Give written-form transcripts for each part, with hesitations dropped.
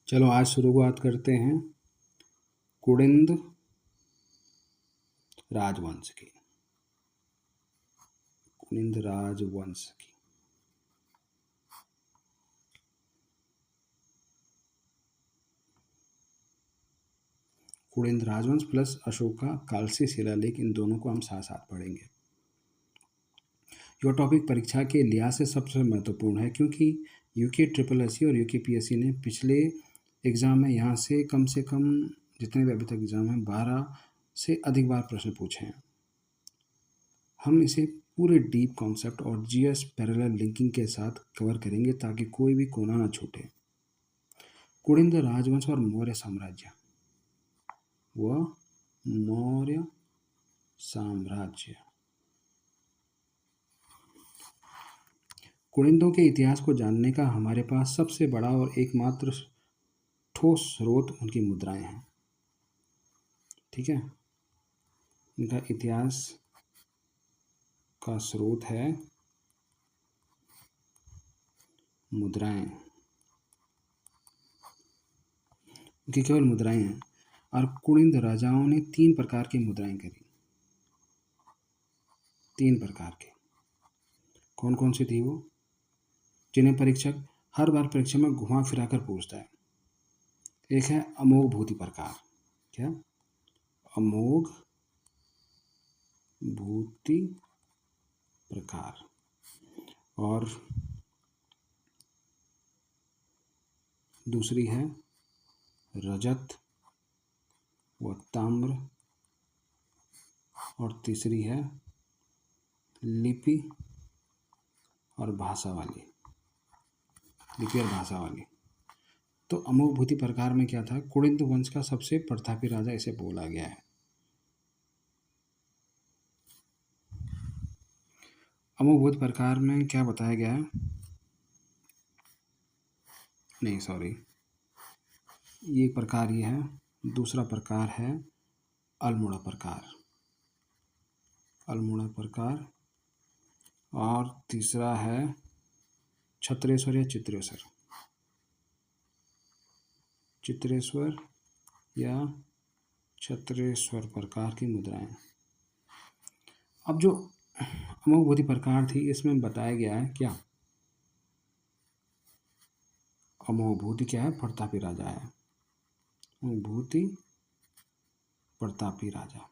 चलो आज शुरुआत करते हैं कुड़िंद राजवंश की। कुड़िंद राजवंश की कुड़िंद राजवंश प्लस अशोका कालसी शिलालेख, इन दोनों को हम साथ साथ पढ़ेंगे। यह टॉपिक परीक्षा के लिहाज से सबसे महत्वपूर्ण है क्योंकि यूके ट्रिपल एस और यूके पीएससी ने पिछले एग्ज़ाम में यहाँ से कम जितने भी अभी तक एग्ज़ाम हैं 12 से अधिक बार प्रश्न पूछे हैं। हम इसे पूरे डीप कॉन्सेप्ट और जीएस पैरेलल लिंकिंग के साथ कवर करेंगे ताकि कोई भी कोना ना छूटे। कुड़िंद राजवंश और मौर्य साम्राज्य व मौर्य साम्राज्य। कुड़िंदों के इतिहास को जानने का हमारे पास सबसे बड़ा और एकमात्र ठोस स्रोत उनकी मुद्राएं हैं। ठीक है, इनका इतिहास का स्रोत है मुद्राएं। इनकी केवल मुद्राएं हैं और कुड़िंद राजाओं ने 3 प्रकार की मुद्राएं करी। 3 प्रकार की कौन कौन सी थी वो, जिन्हें परीक्षक हर बार परीक्षा में घुमा फिरा कर पूछता है। एक है अमोघ भूति प्रकार। क्या? अमोघ भूति प्रकार। और दूसरी है रजत व ताम्र। और तीसरी है लिपि और भाषा वाली। लिपि और भाषा वाली। तो अमोघ भूति प्रकार में क्या था, कुड़िंद वंश का सबसे प्रतापी राजा इसे बोला गया है। अमोघ भूति प्रकार में क्या बताया गया है, नहीं सॉरी, ये प्रकार ये है। दूसरा प्रकार है अल्मोड़ा प्रकार। अल्मोड़ा प्रकार। और तीसरा है छत्रेश्वर या चित्रेश्वर। चित्रेश्वर या छत्रेश्वर प्रकार की मुद्राएं। अब जो अमोघ भूति प्रकार थी इसमें बताया गया है क्या, अमोघ भूति क्या है, प्रतापी राजा है। अमोघ भूति प्रतापी राजा।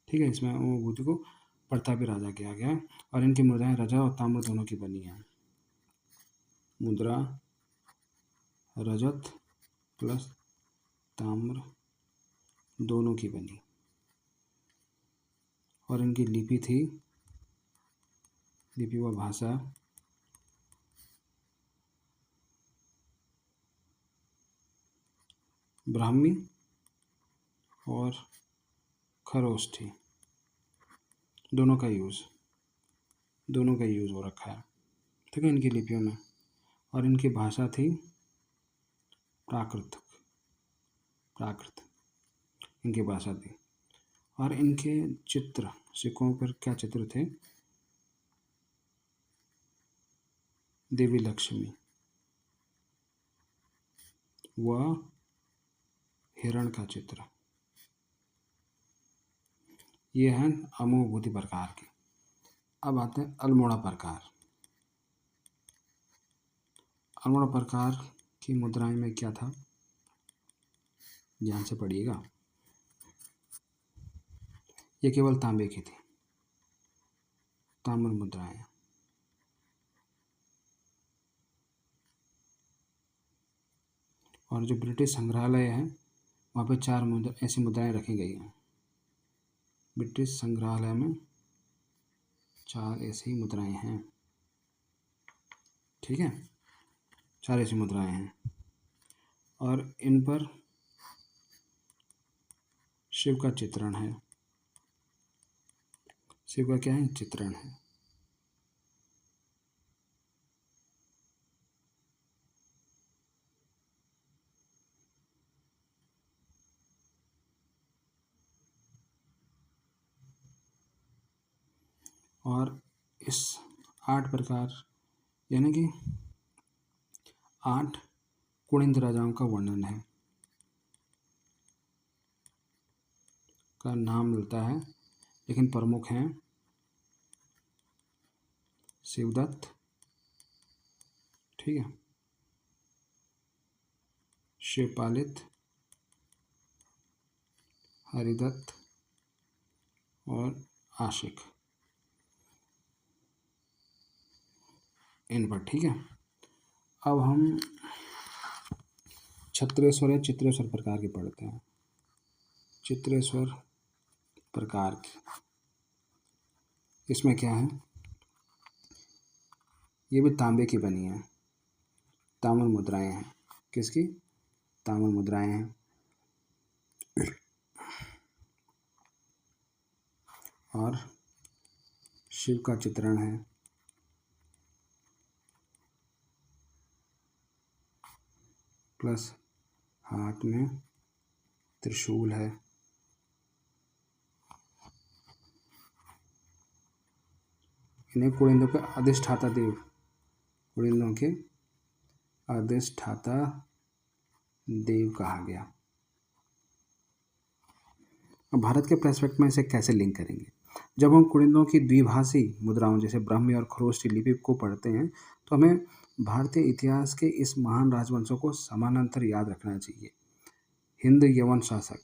ठीक है, इसमें अमोघ भूति को प्रतापी राजा किया गया है। और इनकी मुद्राएं रजा और ताम्र दोनों की बनी है। मुद्रा रजत प्लस ताम्र दोनों की बनी। और इनकी लिपि थी, लिपि व भाषा ब्राह्मी और खरोष्ठी थी। दोनों का यूज़ हो रखा है। ठीक है, इनकी लिपियों में। और इनकी भाषा थी प्राकृत। इनकी भाषा थी। और इनके चित्र, सिक्कों पर क्या चित्र थे, देवी लक्ष्मी व हिरण का चित्र। ये हैं अमोघ भूति प्रकार के। अब आते हैं अल्मोड़ा प्रकार। अल्मोड़ा प्रकार की मुद्राएं में क्या था, ध्यान से पढ़िएगा। ये केवल तांबे की थी, ताम्र मुद्राएं। और जो ब्रिटिश संग्रहालय है वहाँ पे 4 ऐसी मुद्राएं रखी गई हैं। ब्रिटिश संग्रहालय में 4 ऐसी मुद्राएं हैं। ठीक है, 4 ऐसी मुद्राएं हैं। और इन पर शिव का चित्रण है। शिव का क्या है, चित्रण है। और इस 8 प्रकार यानी कि 8 कुनिंद राजाओं का वर्णन है, का नाम मिलता है, लेकिन प्रमुख हैं शिवदत्त, ठीक है, शिवपालित, हरिदत्त और आशिक, इन पर, ठीक है। अब हम छत्रेश्वर या चित्रेश्वर प्रकार के पढ़ते हैं। चित्रेश्वर प्रकार की, इसमें क्या है, ये भी तांबे की बनी है, ताम्र मुद्राएं हैं, किसकी, ताम्र मुद्राएं हैं, और शिव का चित्रण है, प्लस हाथ में त्रिशूल है, इन्हें कुड़िंदों के अधिष्ठाता देव, कुड़िंदों के अधिष्ठाता देव कहा गया। अब भारत के पर्सपेक्ट में इसे कैसे लिंक करेंगे। जब हम कुड़िंदों की द्विभाषी मुद्राओं जैसे ब्राह्मी और खरोष्टी लिपि को पढ़ते हैं तो हमें भारतीय इतिहास के इस महान राजवंशों को समानांतर याद रखना चाहिए। हिंद यवन शासक,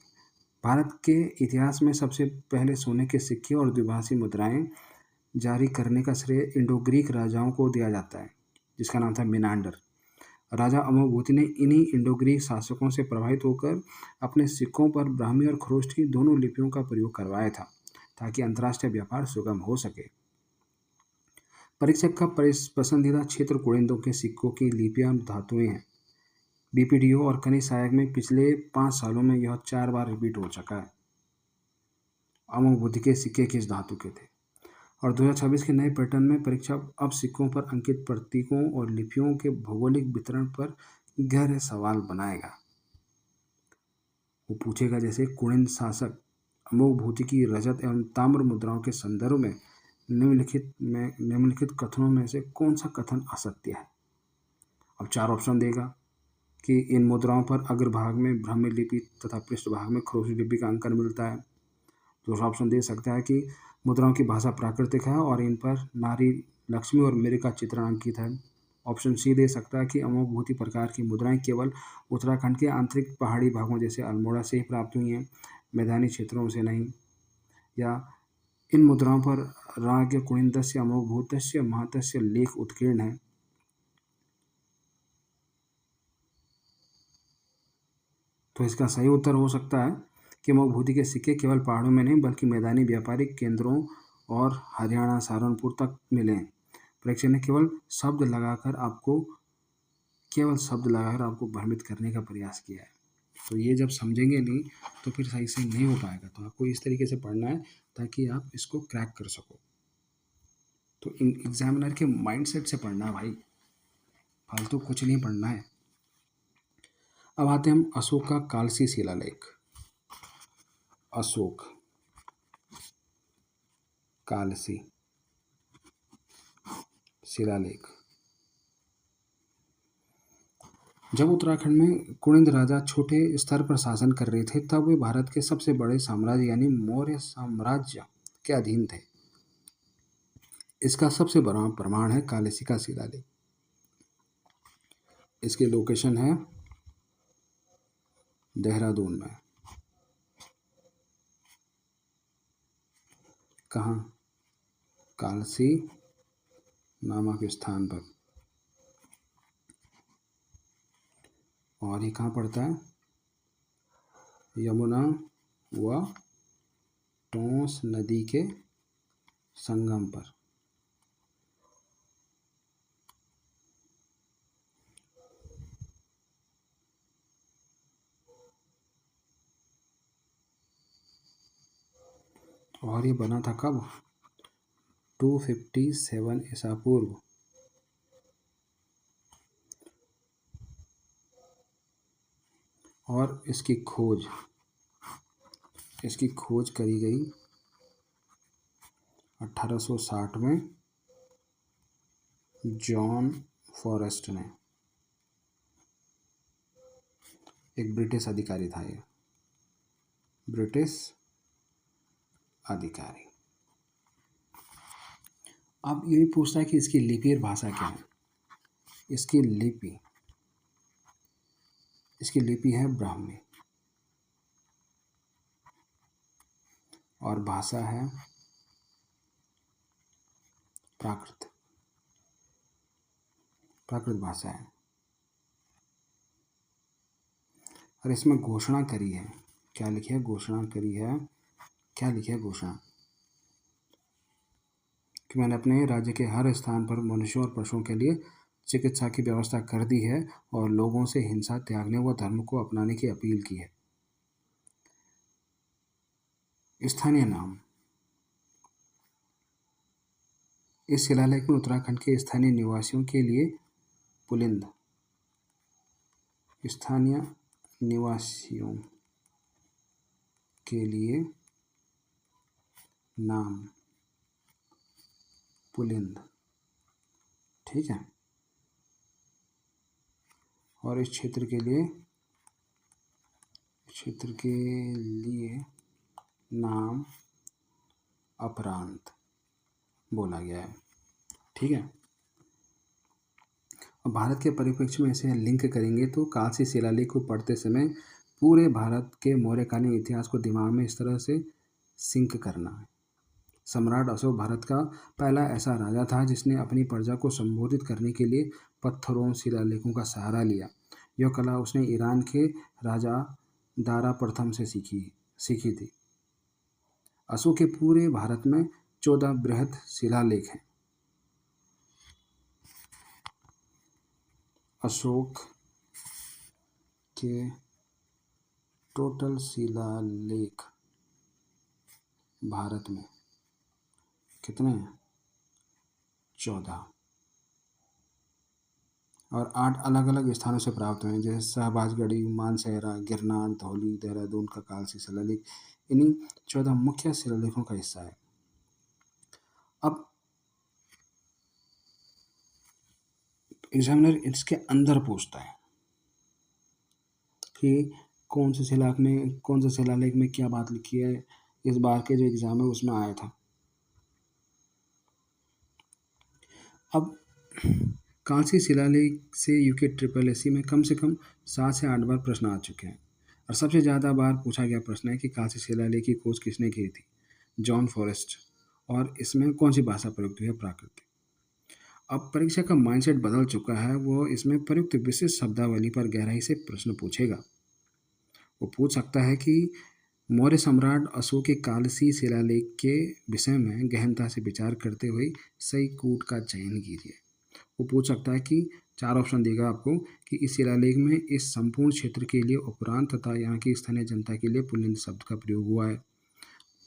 भारत के इतिहास में सबसे पहले सोने के सिक्के और द्विभाषी मुद्राएं जारी करने का श्रेय इंडो ग्रीक राजाओं को दिया जाता है, जिसका नाम था मिनांडर। राजा अमोभूति ने इन्हीं इंडो ग्रीक शासकों से प्रभावित होकर अपने सिक्कों पर ब्राह्मी और खरोष्टी दोनों लिपियों का प्रयोग करवाया था, ताकि अंतर्राष्ट्रीय व्यापार सुगम हो सके। परीक्षक का पसंदीदा क्षेत्र कुड़िंदों के सिक्कों की लिपियां धातुएं हैं। बीपीडीओ और खनिज सहायक में पिछले 5 सालों में यह 4 बार रिपीट हो चुका है। अमोभूति के सिक्के किस धातु के थे, और 2026 के नए पैटर्न में परीक्षा अब सिक्कों पर अंकित प्रतीकों और लिपियों के भौगोलिक वितरण पर गहरे सवाल बनाएगा। वो पूछेगा जैसे कुड़िंद शासक अमोघभूति की रजत एवं ताम्र मुद्राओं के संदर्भ में निम्नलिखित कथनों में से कौन सा कथन असत्य है। अब 4 ऑप्शन देगा कि इन मुद्राओं पर अग्रभाग में ब्राह्मी लिपि तथा पृष्ठभाग में खरोष्टी लिपि का अंकन मिलता है। दूसरा ऑप्शन दे सकता है कि मुद्राओं की भाषा प्राकृतिक है और इन पर नारी, लक्ष्मी और मेरे का चित्रण अंकित है। ऑप्शन सी दे सकता है कि अमोघभूति प्रकार की मुद्राएं केवल उत्तराखंड के आंतरिक पहाड़ी भागों जैसे अल्मोड़ा से ही प्राप्त हुई हैं, मैदानी क्षेत्रों से नहीं। या इन मुद्राओं पर राज्ञ कुणिन्दस्य अमोघभूतस्य महतस्य लेख उत्कीर्ण है। तो इसका सही उत्तर हो सकता है कि अमोघभूति के सिक्के केवल पहाड़ों में नहीं बल्कि मैदानी व्यापारिक केंद्रों और हरियाणा, सहारनपुर तक मिले। परीक्षक ने केवल शब्द लगाकर आपको भ्रमित करने का प्रयास किया है। तो ये जब समझेंगे नहीं तो फिर सही से नहीं हो पाएगा। तो आपको इस तरीके से पढ़ना है ताकि आप इसको क्रैक कर सको। तो एग्जामिनर के माइंडसेट से पढ़ना है भाई, फालतू कुछ नहीं पढ़ना है। अब आते हैं हम अशोक का कालसी शिलालेख। अशोक कालसी शिलालेख। जब उत्तराखंड में कुणिंद राजा छोटे स्तर पर शासन कर रहे थे तब वे भारत के सबसे बड़े साम्राज्य यानी मौर्य साम्राज्य के अधीन थे। इसका सबसे बड़ा प्रमाण है कालसी का शिलालेख। इसकी लोकेशन है देहरादून में। कहाँ? कालसी नामक स्थान पर। और ये कहाँ पड़ता है? यमुना व टोंस नदी के संगम पर। और ये बना था कब? 257 ईसा पूर्व। और इसकी खोज करी गई 1860 में जॉन फॉरेस्ट ने। एक ब्रिटिश अधिकारी था ये, ब्रिटिश अधिकारी। अब ये भी पूछता है कि इसकी लिपि और भाषा क्या है। इसकी लिपि है ब्राह्मी और भाषा है प्राकृत भाषा है। और इसमें घोषणा करी है, क्या लिखी है? घोषणा करी है। क्या लिखी है घोषणा? कि मैंने अपने राज्य के हर स्थान पर मनुष्यों और पशुओं के लिए चिकित्सा की व्यवस्था कर दी है और लोगों से हिंसा त्यागने व धर्म को अपनाने की अपील की है। स्थानीय नाम। इस शिलालेख में उत्तराखंड के स्थानीय निवासियों के लिए पुलिंद, स्थानीय निवासियों के लिए नाम पुलिंद, ठीक है। और इस क्षेत्र के लिए नाम अपरांत बोला गया है, ठीक है। अब भारत के परिप्रेक्ष्य में इसे लिंक करेंगे तो कालसी शिलालेख को पढ़ते समय पूरे भारत के मौर्यकालीन इतिहास को दिमाग में इस तरह से सिंक करना है। सम्राट अशोक भारत का पहला ऐसा राजा था जिसने अपनी प्रजा को संबोधित करने के लिए पत्थरों शिलालेखों का सहारा लिया। यह कला उसने ईरान के राजा दारा प्रथम से सीखी थी। अशोक के पूरे भारत में 14 बृहद शिलालेख हैं। अशोक के टोटल शिलालेख भारत में कितने हैं? 14। और 8 अलग अलग स्थानों से प्राप्त हुए हैं, जैसे शहबाजगढ़ी, मानसेहरा, गिरनार, धौली, देहरादून का कालसी शिलालेख इन्हीं 14 मुख्य शिलालेखों का हिस्सा है। अब एग्जामिनर इसके अंदर पूछता है कि कौन से शिलालेख में क्या बात लिखी है। इस बार के जो एग्जाम है उसमें आया था। अब कालसी शिलालेख से यूके SSSC में कम से कम 7 से 8 बार प्रश्न आ चुके हैं और सबसे ज़्यादा बार पूछा गया प्रश्न है कि कालसी शिलालेख की खोज किसने की थी? John forest. और इसमें कौन सी भाषा प्रयुक्त हुई है? प्राकृत। अब परीक्षा का माइंडसेट बदल चुका है, वो इसमें प्रयुक्त विशिष्ट शब्दावली पर गहराई से प्रश्न पूछेगा। वो पूछ सकता है कि मौर्य सम्राट अशोक के कालसी शिलालेख के विषय में गहनता से विचार करते हुए सही कूट का चयन कीजिए। वो पूछ सकता है कि 4 ऑप्शन देगा आपको कि इस शिलालेख में इस संपूर्ण क्षेत्र के लिए उपरांत तथा यहाँ की स्थानीय जनता के लिए पुल्लिंग शब्द का प्रयोग हुआ है।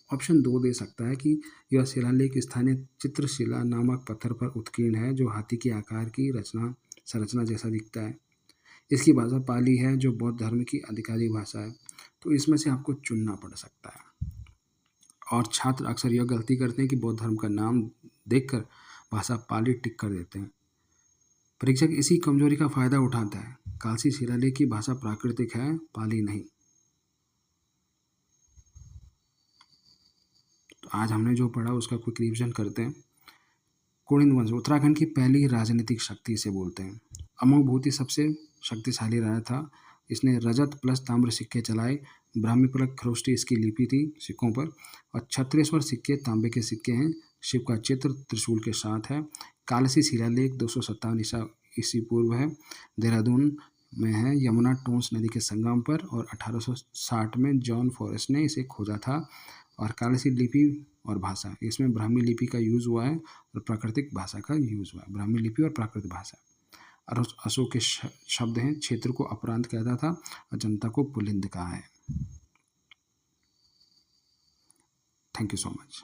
ऑप्शन 2 दे सकता है कि यह शिलालेख स्थानीय चित्रशिला नामक पत्थर पर उत्कीर्ण है जो हाथी के आकार की संरचना जैसा दिखता है। इसकी भाषा पाली है जो बौद्ध धर्म की आधिकारिक भाषा है। तो इसमें से आपको चुनना पड़ सकता है। और छात्र अक्सर यह गलती करते हैं कि बौद्ध धर्म का नाम देखकर भाषा पाली टिक कर देते हैं। परीक्षक इसी कमजोरी का फायदा उठाता है। कालसी शिलालेख की भाषा प्राकृतिक है, पाली नहीं। तो आज हमने जो पढ़ा उसका क्विक रिवीजन करते हैं। कुणिद वंश उत्तराखंड की पहली राजनीतिक शक्ति से बोलते हैं। अमोघ भूति सबसे शक्तिशाली राजा था। इसने रजत प्लस ताम्र सिक्के चलाए। ब्राह्मी फलक खरोष्टी इसकी लिपि थी सिक्कों पर। और 36 सिक्के तांबे के सिक्के हैं। शिव का चित्र त्रिशूल के साथ है। कालसी शिलालेख 257 ईस्वी पूर्व है। देहरादून में है, यमुना टोंस नदी के संगम पर। और 1860 में जॉन फॉरेस्ट ने इसे खोजा था। और कालसी लिपि और भाषा, इसमें ब्राह्मी लिपि का यूज़ हुआ है और प्राकृतिक भाषा का यूज़ हुआ है। ब्राह्मी लिपि और प्राकृत भाषा। और अशोक के शब्द हैं, क्षेत्र को अपरांत कहता था और जनता को पुलिंद कहा है। Thank you so much.